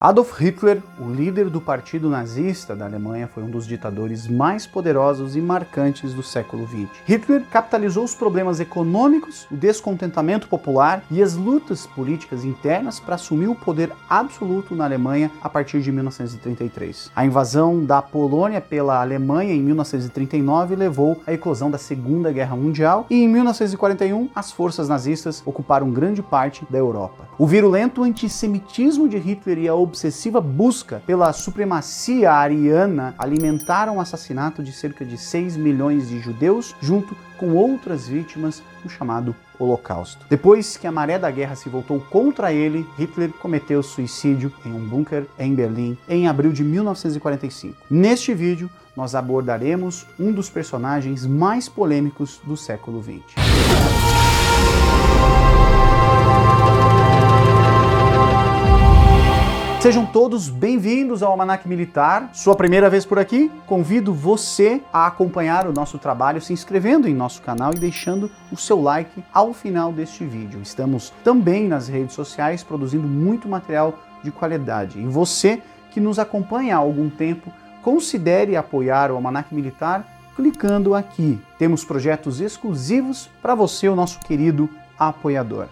Adolf Hitler, o líder do partido nazista da Alemanha, foi um dos ditadores mais poderosos e marcantes do século XX. Hitler capitalizou os problemas econômicos, o descontentamento popular e as lutas políticas internas para assumir o poder absoluto na Alemanha a partir de 1933. A invasão da Polônia pela Alemanha em 1939 levou à eclosão da Segunda Guerra Mundial e em 1941 as forças nazistas ocuparam grande parte da Europa. O virulento antissemitismo de Hitler e a obsessiva busca pela supremacia ariana alimentaram o assassinato de cerca de 6 milhões de judeus, junto com outras vítimas do chamado Holocausto. Depois que a maré da guerra se voltou contra ele, Hitler cometeu suicídio em um bunker em Berlim em abril de 1945. Neste vídeo, nós abordaremos um dos personagens mais polêmicos do século XX. Sejam todos bem-vindos ao Almanac Militar. Sua primeira vez por aqui? Convido você a acompanhar o nosso trabalho se inscrevendo em nosso canal e deixando o seu like ao final deste vídeo. Estamos também nas redes sociais produzindo muito material de qualidade. E você que nos acompanha há algum tempo, considere apoiar o Almanac Militar clicando aqui. Temos projetos exclusivos para você, o nosso querido apoiador.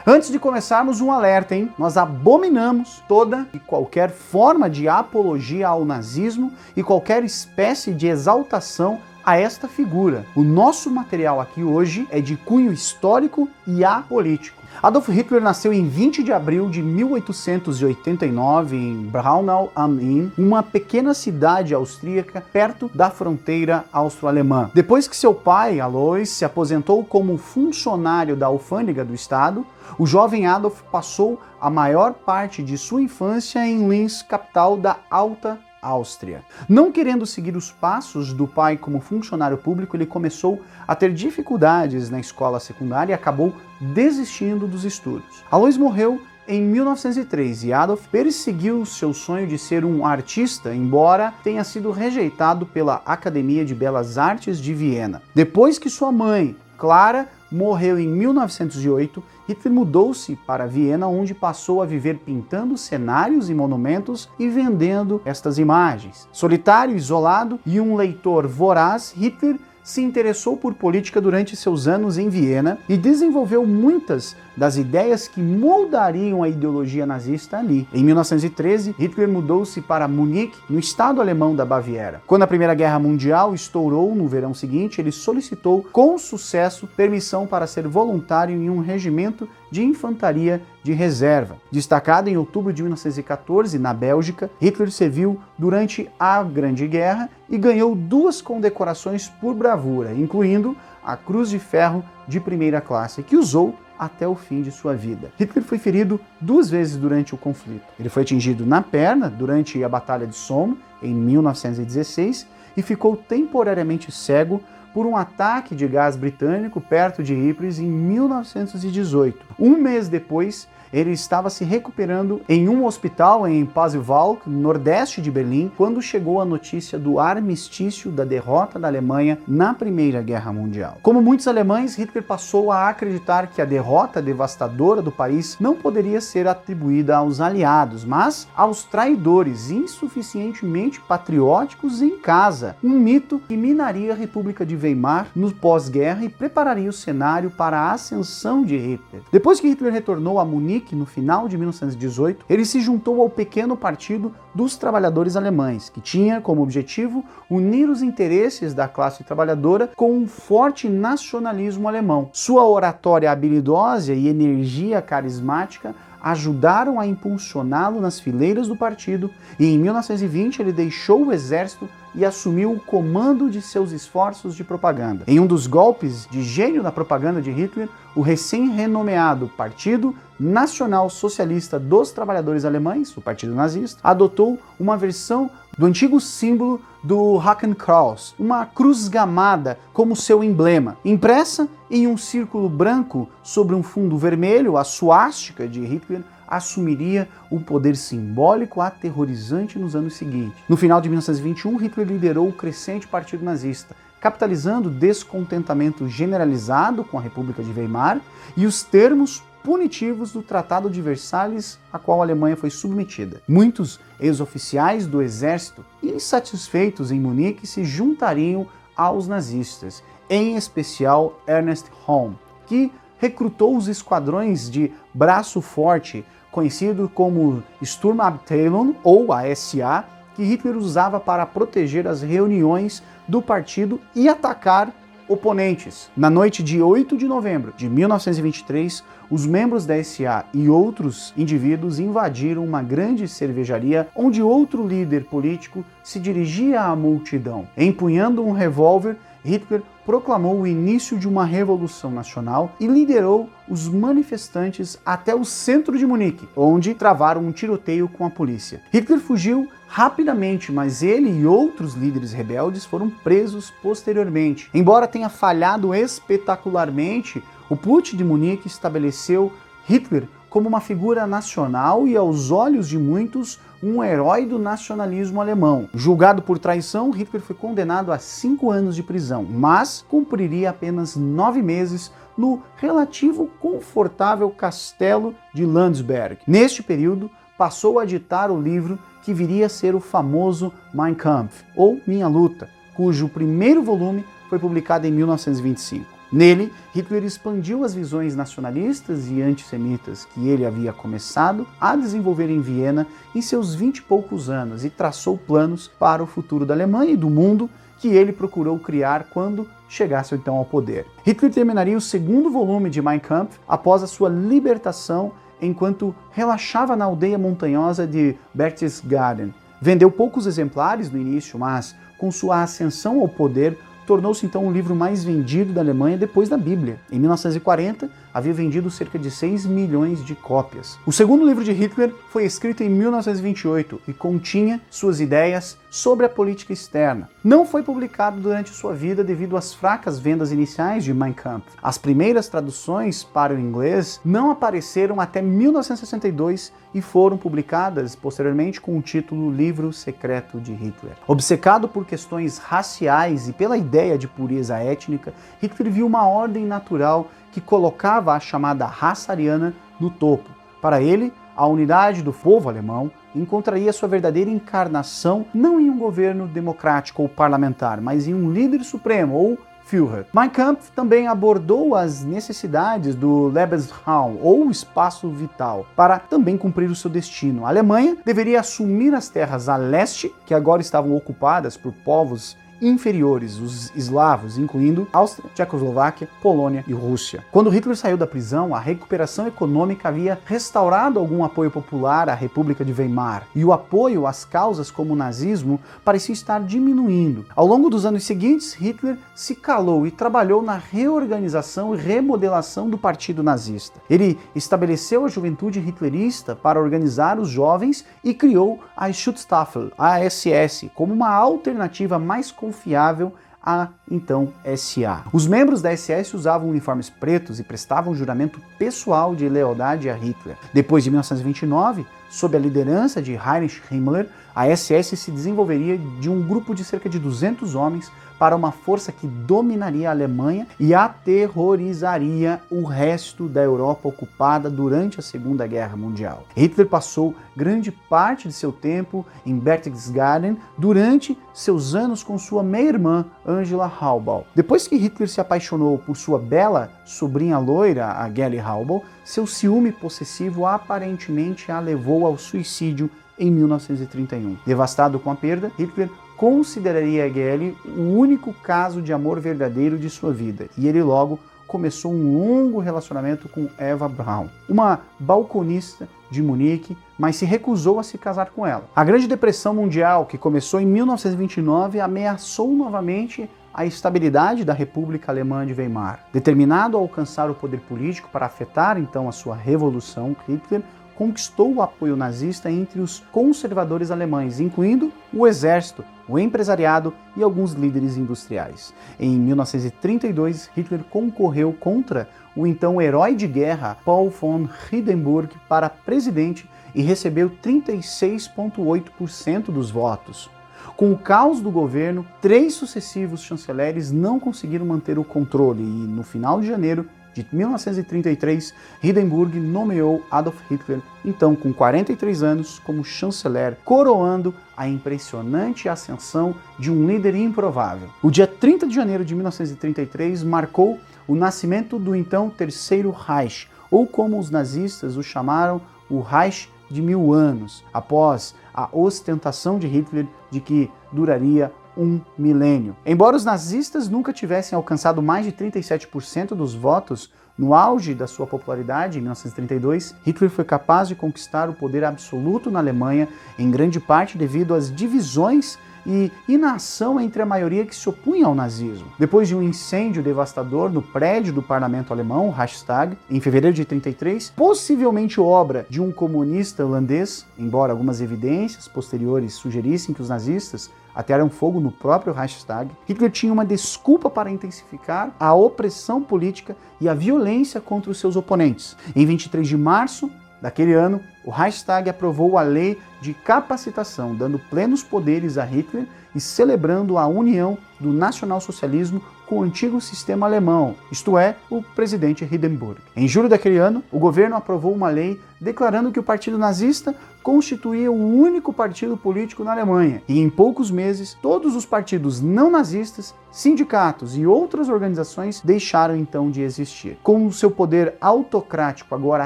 Antes de começarmos, um alerta, hein? Nós abominamos toda e qualquer forma de apologia ao nazismo e qualquer espécie de exaltação a esta figura. O nosso material aqui hoje é de cunho histórico e apolítico. Adolf Hitler nasceu em 20 de abril de 1889 em Braunau am Inn, uma pequena cidade austríaca perto da fronteira austro-alemã. Depois que seu pai, Alois, se aposentou como funcionário da alfândega do estado, o jovem Adolf passou a maior parte de sua infância em Linz, capital da Alta Áustria. Não querendo seguir os passos do pai como funcionário público, ele começou a ter dificuldades na escola secundária e acabou desistindo dos estudos. Alois morreu em 1903 e Adolf perseguiu seu sonho de ser um artista, embora tenha sido rejeitado pela Academia de Belas Artes de Viena. Depois que sua mãe, Clara, morreu em 1908, Hitler mudou-se para Viena, onde passou a viver pintando cenários e monumentos e vendendo estas imagens. Solitário, isolado e um leitor voraz, Hitler se interessou por política durante seus anos em Viena e desenvolveu muitas das ideias que moldariam a ideologia nazista ali. Em 1913, Hitler mudou-se para Munique, no estado alemão da Baviera. Quando a Primeira Guerra Mundial estourou no verão seguinte, ele solicitou com sucesso permissão para ser voluntário em um regimento de infantaria de reserva. Destacado em outubro de 1914 na Bélgica, Hitler serviu durante a Grande Guerra e ganhou 2 condecorações por bravura, incluindo a Cruz de Ferro de primeira classe, que usou até o fim de sua vida. Hitler foi ferido 2 vezes durante o conflito. Ele foi atingido na perna durante a Batalha de Somme, em 1916, e ficou temporariamente cego por um ataque de gás britânico perto de Ypres em 1918. Um mês depois, ele estava se recuperando em um hospital em Pasewalk, nordeste de Berlim, quando chegou a notícia do armistício da derrota da Alemanha na Primeira Guerra Mundial. Como muitos alemães, Hitler passou a acreditar que a derrota devastadora do país não poderia ser atribuída aos aliados, mas aos traidores insuficientemente patrióticos em casa, um mito que minaria a República de Weimar no pós-guerra e prepararia o cenário para a ascensão de Hitler. Depois que Hitler retornou a Munique, no final de 1918, ele se juntou ao pequeno Partido dos Trabalhadores Alemães, que tinha como objetivo unir os interesses da classe trabalhadora com um forte nacionalismo alemão. Sua oratória habilidosa e energia carismática ajudaram a impulsioná-lo nas fileiras do partido e em 1920 ele deixou o exército e assumiu o comando de seus esforços de propaganda. Em um dos golpes de gênio da propaganda de Hitler, o recém-renomeado Partido Nacional Socialista dos Trabalhadores Alemães, o Partido Nazista, adotou uma versão do antigo símbolo do Hakenkreuz, uma cruz gamada como seu emblema. Impressa em um círculo branco sobre um fundo vermelho, a suástica de Hitler assumiria o poder simbólico aterrorizante nos anos seguintes. No final de 1921, Hitler liderou o crescente Partido Nazista, capitalizando o descontentamento generalizado com a República de Weimar e os termos punitivos do Tratado de Versalhes, a qual a Alemanha foi submetida. Muitos ex-oficiais do exército, insatisfeitos em Munique, se juntariam aos nazistas, em especial Ernest Röhm, que recrutou os esquadrões de braço forte, conhecido como Sturmabteilung ou a SA, que Hitler usava para proteger as reuniões do partido e atacar oponentes. Na noite de 8 de novembro de 1923, os membros da SA e outros indivíduos invadiram uma grande cervejaria onde outro líder político se dirigia à multidão. Empunhando um revólver, Hitler proclamou o início de uma revolução nacional e liderou os manifestantes até o centro de Munique, onde travaram um tiroteio com a polícia. Hitler fugiu rapidamente, mas ele e outros líderes rebeldes foram presos posteriormente. Embora tenha falhado espetacularmente, o Putsch de Munique estabeleceu Hitler como uma figura nacional e, aos olhos de muitos, um herói do nacionalismo alemão. Julgado por traição, Hitler foi condenado a 5 anos de prisão, mas cumpriria apenas 9 meses no relativo confortável castelo de Landsberg. Neste período, passou a ditar o livro que viria a ser o famoso Mein Kampf, ou Minha Luta, cujo primeiro volume foi publicado em 1925. Nele, Hitler expandiu as visões nacionalistas e antissemitas que ele havia começado a desenvolver em Viena em seus 20 e poucos anos e traçou planos para o futuro da Alemanha e do mundo que ele procurou criar quando chegasse então ao poder. Hitler terminaria o segundo volume de Mein Kampf após a sua libertação, enquanto relaxava na aldeia montanhosa de Berchtesgaden. Vendeu poucos exemplares no início, mas com sua ascensão ao poder, tornou-se então o livro mais vendido da Alemanha depois da Bíblia. Em 1940, havia vendido cerca de 6 milhões de cópias. O segundo livro de Hitler foi escrito em 1928 e continha suas ideias sobre a política externa. Não foi publicado durante sua vida devido às fracas vendas iniciais de Mein Kampf. As primeiras traduções para o inglês não apareceram até 1962 e foram publicadas posteriormente com o título Livro Secreto de Hitler. Obcecado por questões raciais e pela ideia de pureza étnica, Hitler viu uma ordem natural que colocava a chamada raça ariana no topo. Para ele, a unidade do povo alemão encontraria sua verdadeira encarnação não em um governo democrático ou parlamentar, mas em um líder supremo, ou Führer. Mein Kampf também abordou as necessidades do Lebensraum, ou espaço vital, para também cumprir o seu destino. A Alemanha deveria assumir as terras a leste, que agora estavam ocupadas por povos inferiores, os eslavos, incluindo Áustria, Tchecoslováquia, Polônia e Rússia. Quando Hitler saiu da prisão, a recuperação econômica havia restaurado algum apoio popular à República de Weimar, e o apoio às causas como o nazismo parecia estar diminuindo. Ao longo dos anos seguintes, Hitler se calou e trabalhou na reorganização e remodelação do partido nazista. Ele estabeleceu a juventude hitlerista para organizar os jovens e criou a Schutzstaffel, a SS, como uma alternativa mais confiável à então SA. Os membros da SS usavam uniformes pretos e prestavam juramento pessoal de lealdade a Hitler. Depois de 1929, sob a liderança de Heinrich Himmler, a SS se desenvolveria de um grupo de cerca de 200 homens para uma força que dominaria a Alemanha e aterrorizaria o resto da Europa ocupada durante a Segunda Guerra Mundial. Hitler passou grande parte de seu tempo em Berchtesgaden durante seus anos com sua meia-irmã, Angela Haubal. Depois que Hitler se apaixonou por sua bela sobrinha loira, a Geli Haubal, seu ciúme possessivo aparentemente a levou ao suicídio em 1931. Devastado com a perda, Hitler consideraria a Geli o único caso de amor verdadeiro de sua vida, e ele logo começou um longo relacionamento com Eva Braun, uma balconista de Munique, mas se recusou a se casar com ela. A Grande Depressão Mundial, que começou em 1929, ameaçou novamente a estabilidade da República Alemã de Weimar. Determinado a alcançar o poder político para afetar então a sua revolução, Hitler conquistou o apoio nazista entre os conservadores alemães, incluindo o exército, o empresariado e alguns líderes industriais. Em 1932, Hitler concorreu contra o então herói de guerra Paul von Hindenburg para presidente e recebeu 36,8% dos votos. Com o caos do governo, 3 sucessivos chanceleres não conseguiram manter o controle e, no final de janeiro de 1933, Hindenburg nomeou Adolf Hitler, então com 43 anos, como chanceler, coroando a impressionante ascensão de um líder improvável. O dia 30 de janeiro de 1933 marcou o nascimento do então Terceiro Reich, ou como os nazistas o chamaram, o Reich de 1000 anos, após a ostentação de Hitler de que duraria um milênio. Embora os nazistas nunca tivessem alcançado mais de 37% dos votos no auge da sua popularidade, em 1932, Hitler foi capaz de conquistar o poder absoluto na Alemanha, em grande parte devido às divisões e inação entre a maioria que se opunha ao nazismo. Depois de um incêndio devastador no prédio do parlamento alemão, Reichstag, em fevereiro de 1933, possivelmente obra de um comunista holandês, embora algumas evidências posteriores sugerissem que os nazistas atearam fogo no próprio Reichstag, Hitler tinha uma desculpa para intensificar a opressão política e a violência contra os seus oponentes. Em 23 de março daquele ano, o Reichstag aprovou a lei de capacitação, dando plenos poderes a Hitler e celebrando a união do nacionalsocialismo com o antigo sistema alemão, isto é, o presidente Hindenburg. Em julho daquele ano, o governo aprovou uma lei declarando que o Partido Nazista constituía o único partido político na Alemanha, e em poucos meses, todos os partidos não nazistas, sindicatos e outras organizações deixaram então de existir. Com o seu poder autocrático agora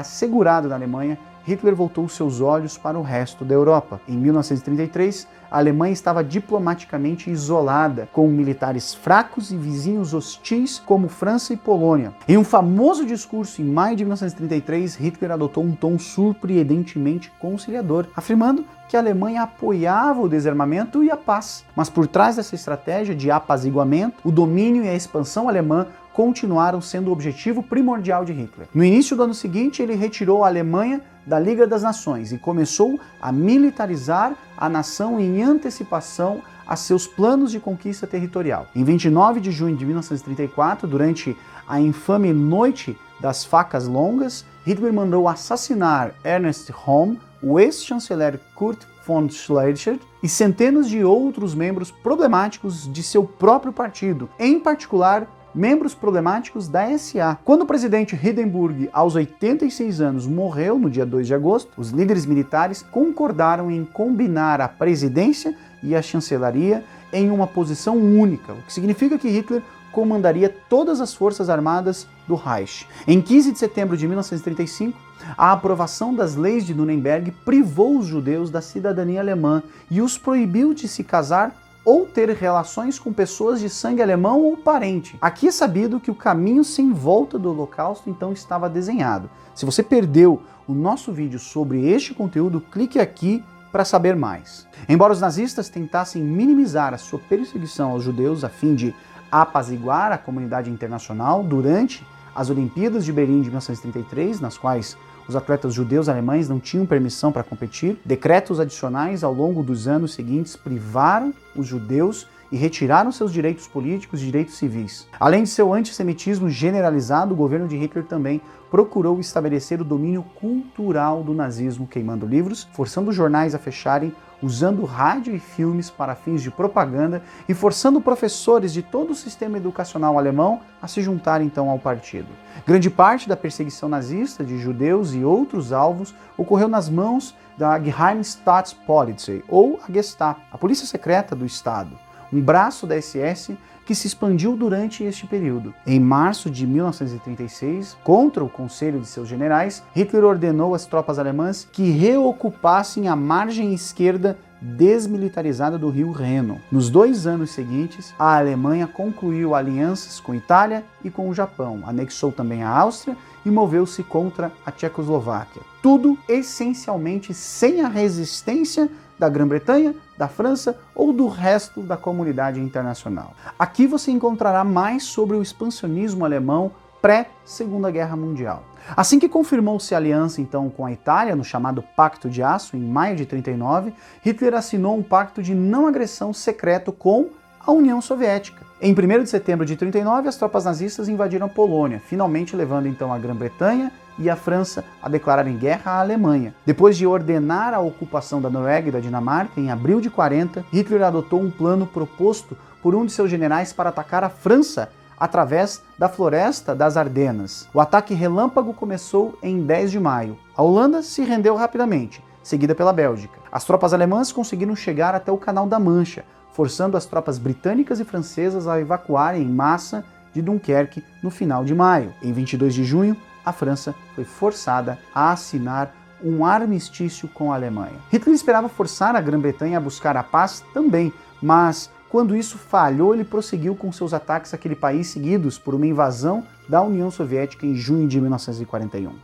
assegurado na Alemanha, Hitler voltou seus olhos para o resto da Europa. Em 1933, a Alemanha estava diplomaticamente isolada, com militares fracos e vizinhos hostis como França e Polônia. Em um famoso discurso em maio de 1933, Hitler adotou um tom surpreendentemente conciliador, afirmando que a Alemanha apoiava o desarmamento e a paz. Mas por trás dessa estratégia de apaziguamento, o domínio e a expansão alemã continuaram sendo o objetivo primordial de Hitler. No início do ano seguinte, ele retirou a Alemanha da Liga das Nações e começou a militarizar a nação em antecipação a seus planos de conquista territorial. Em 29 de junho de 1934, durante a infame Noite das Facas Longas, Hitler mandou assassinar Ernst Röhm, o ex-chanceler Kurt von Schleicher e centenas de outros membros problemáticos de seu próprio partido, em particular membros problemáticos da SA. Quando o presidente Hindenburg, aos 86 anos, morreu no dia 2 de agosto, os líderes militares concordaram em combinar a presidência e a chancelaria em uma posição única, o que significa que Hitler comandaria todas as forças armadas do Reich. Em 15 de setembro de 1935, a aprovação das leis de Nuremberg privou os judeus da cidadania alemã e os proibiu de se casar ou ter relações com pessoas de sangue alemão ou parente. Aqui é sabido que o caminho sem volta do Holocausto então estava desenhado. Se você perdeu o nosso vídeo sobre este conteúdo, clique aqui para saber mais. Embora os nazistas tentassem minimizar a sua perseguição aos judeus a fim de apaziguar a comunidade internacional durante as Olimpíadas de Berlim de 1933, nas quais os atletas judeus alemães não tinham permissão para competir, decretos adicionais ao longo dos anos seguintes privaram os judeus e retiraram seus direitos políticos e direitos civis. Além de seu antissemitismo generalizado, o governo de Hitler também procurou estabelecer o domínio cultural do nazismo, queimando livros, forçando jornais a fecharem, usando rádio e filmes para fins de propaganda e forçando professores de todo o sistema educacional alemão a se juntarem então ao partido. Grande parte da perseguição nazista de judeus e outros alvos ocorreu nas mãos da Geheimstaatspolizei, ou a Gestapo, a polícia secreta do Estado, um braço da SS que se expandiu durante este período. Em março de 1936, contra o conselho de seus generais, Hitler ordenou às tropas alemãs que reocupassem a margem esquerda desmilitarizada do rio Reno. Nos 2 anos seguintes, a Alemanha concluiu alianças com Itália e com o Japão, anexou também a Áustria e moveu-se contra a Tchecoslováquia. Tudo essencialmente sem a resistência da Grã-Bretanha, da França ou do resto da comunidade internacional. Aqui você encontrará mais sobre o expansionismo alemão pré-Segunda Guerra Mundial. Assim que confirmou-se a aliança então com a Itália, no chamado Pacto de Aço, em maio de 1939, Hitler assinou um pacto de não agressão secreto com a União Soviética. Em 1º de setembro de 1939, as tropas nazistas invadiram a Polônia, finalmente levando então a Grã-Bretanha e a França a declararem guerra à Alemanha. Depois de ordenar a ocupação da Noruega e da Dinamarca, em abril de 1940, Hitler adotou um plano proposto por um de seus generais para atacar a França através da floresta das Ardenas. O ataque relâmpago começou em 10 de maio. A Holanda se rendeu rapidamente, seguida pela Bélgica. As tropas alemãs conseguiram chegar até o Canal da Mancha, forçando as tropas britânicas e francesas a evacuarem em massa de Dunkerque no final de maio. Em 22 de junho, a França foi forçada a assinar um armistício com a Alemanha. Hitler esperava forçar a Grã-Bretanha a buscar a paz também, mas quando isso falhou, ele prosseguiu com seus ataques àquele país, seguidos por uma invasão da União Soviética em junho de 1941.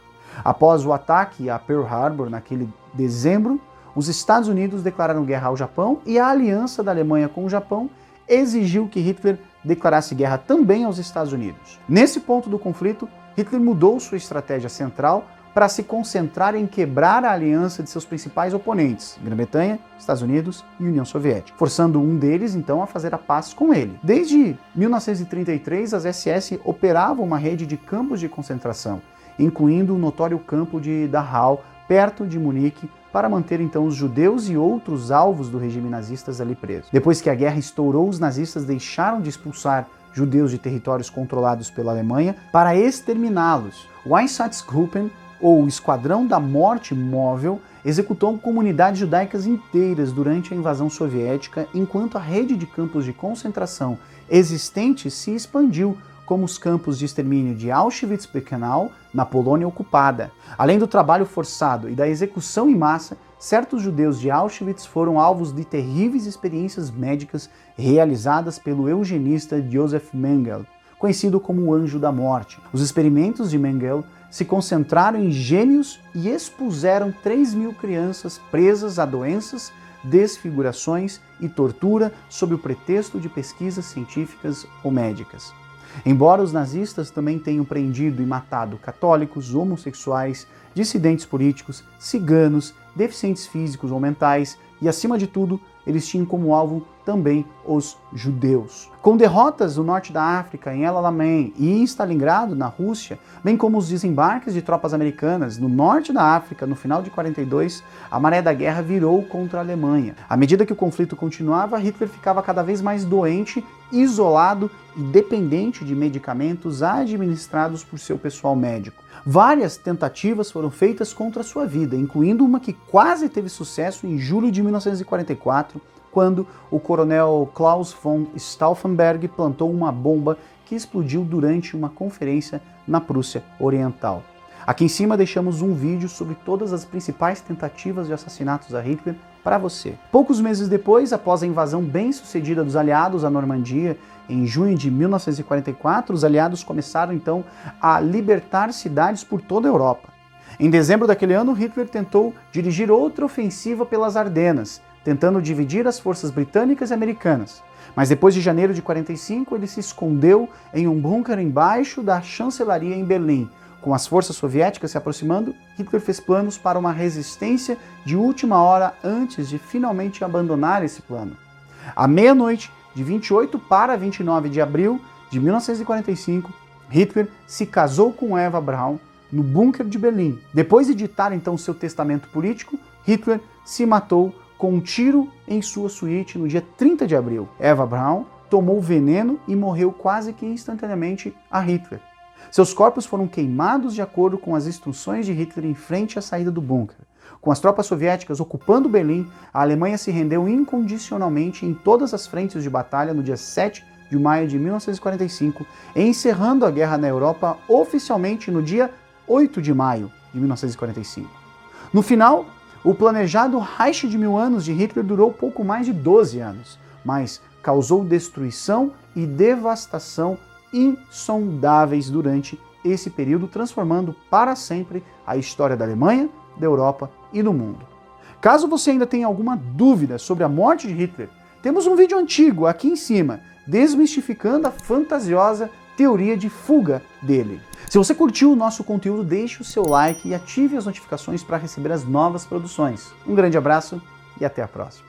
Após o ataque a Pearl Harbor, naquele dezembro, os Estados Unidos declararam guerra ao Japão e a aliança da Alemanha com o Japão exigiu que Hitler declarasse guerra também aos Estados Unidos. Nesse ponto do conflito, Hitler mudou sua estratégia central para se concentrar em quebrar a aliança de seus principais oponentes, Grã-Bretanha, Estados Unidos e União Soviética, forçando um deles, então, a fazer a paz com ele. Desde 1933, as SS operavam uma rede de campos de concentração, incluindo o notório campo de Dachau, perto de Munique, para manter então os judeus e outros alvos do regime nazistas ali presos. Depois que a guerra estourou, os nazistas deixaram de expulsar judeus de territórios controlados pela Alemanha para exterminá-los. O Einsatzgruppen, ou Esquadrão da Morte Móvel, executou comunidades judaicas inteiras durante a invasão soviética, enquanto a rede de campos de concentração existente se expandiu, como os campos de extermínio de Auschwitz-Birkenau, na Polônia ocupada. Além do trabalho forçado e da execução em massa, certos judeus de Auschwitz foram alvos de terríveis experiências médicas realizadas pelo eugenista Josef Mengele, conhecido como o Anjo da Morte. Os experimentos de Mengele se concentraram em gêmeos e expuseram 3.000 crianças presas a doenças, desfigurações e tortura sob o pretexto de pesquisas científicas ou médicas. Embora os nazistas também tenham prendido e matado católicos, homossexuais, dissidentes políticos, ciganos, deficientes físicos ou mentais e, acima de tudo, eles tinham como alvo também os judeus. Com derrotas no norte da África, em El Alamein e em Stalingrado, na Rússia, bem como os desembarques de tropas americanas no norte da África no final de 42, a maré da guerra virou contra a Alemanha. À medida que o conflito continuava, Hitler ficava cada vez mais doente, isolado e dependente de medicamentos administrados por seu pessoal médico. Várias tentativas foram feitas contra sua vida, incluindo uma que quase teve sucesso em julho de 1944, quando o coronel Klaus von Stauffenberg plantou uma bomba que explodiu durante uma conferência na Prússia Oriental. Aqui em cima deixamos um vídeo sobre todas as principais tentativas de assassinatos a Hitler para você. Poucos meses depois, após a invasão bem-sucedida dos aliados à Normandia, em junho de 1944, os aliados começaram então a libertar cidades por toda a Europa. Em dezembro daquele ano, Hitler tentou dirigir outra ofensiva pelas Ardenas, tentando dividir as forças britânicas e americanas. Mas depois de janeiro de 45, ele se escondeu em um bunker embaixo da chancelaria em Berlim. Com as forças soviéticas se aproximando, Hitler fez planos para uma resistência de última hora antes de finalmente abandonar esse plano. À meia-noite, de 28 para 29 de abril de 1945, Hitler se casou com Eva Braun no bunker de Berlim. Depois de ditar então seu testamento político, Hitler se matou com um tiro em sua suíte no dia 30 de abril. Eva Braun tomou veneno e morreu quase que instantaneamente a Hitler. Seus corpos foram queimados de acordo com as instruções de Hitler em frente à saída do bunker. Com as tropas soviéticas ocupando Berlim, a Alemanha se rendeu incondicionalmente em todas as frentes de batalha no dia 7 de maio de 1945, encerrando a guerra na Europa oficialmente no dia 8 de maio de 1945. No final, o planejado Reich de 1000 anos de Hitler durou pouco mais de 12 anos, mas causou destruição e devastação insondáveis durante esse período, transformando para sempre a história da Alemanha, da Europa e do mundo. Caso você ainda tenha alguma dúvida sobre a morte de Hitler, temos um vídeo antigo aqui em cima, desmistificando a fantasiosa teoria de fuga dele. Se você curtiu o nosso conteúdo, deixe o seu like e ative as notificações para receber as novas produções. Um grande abraço e até a próxima.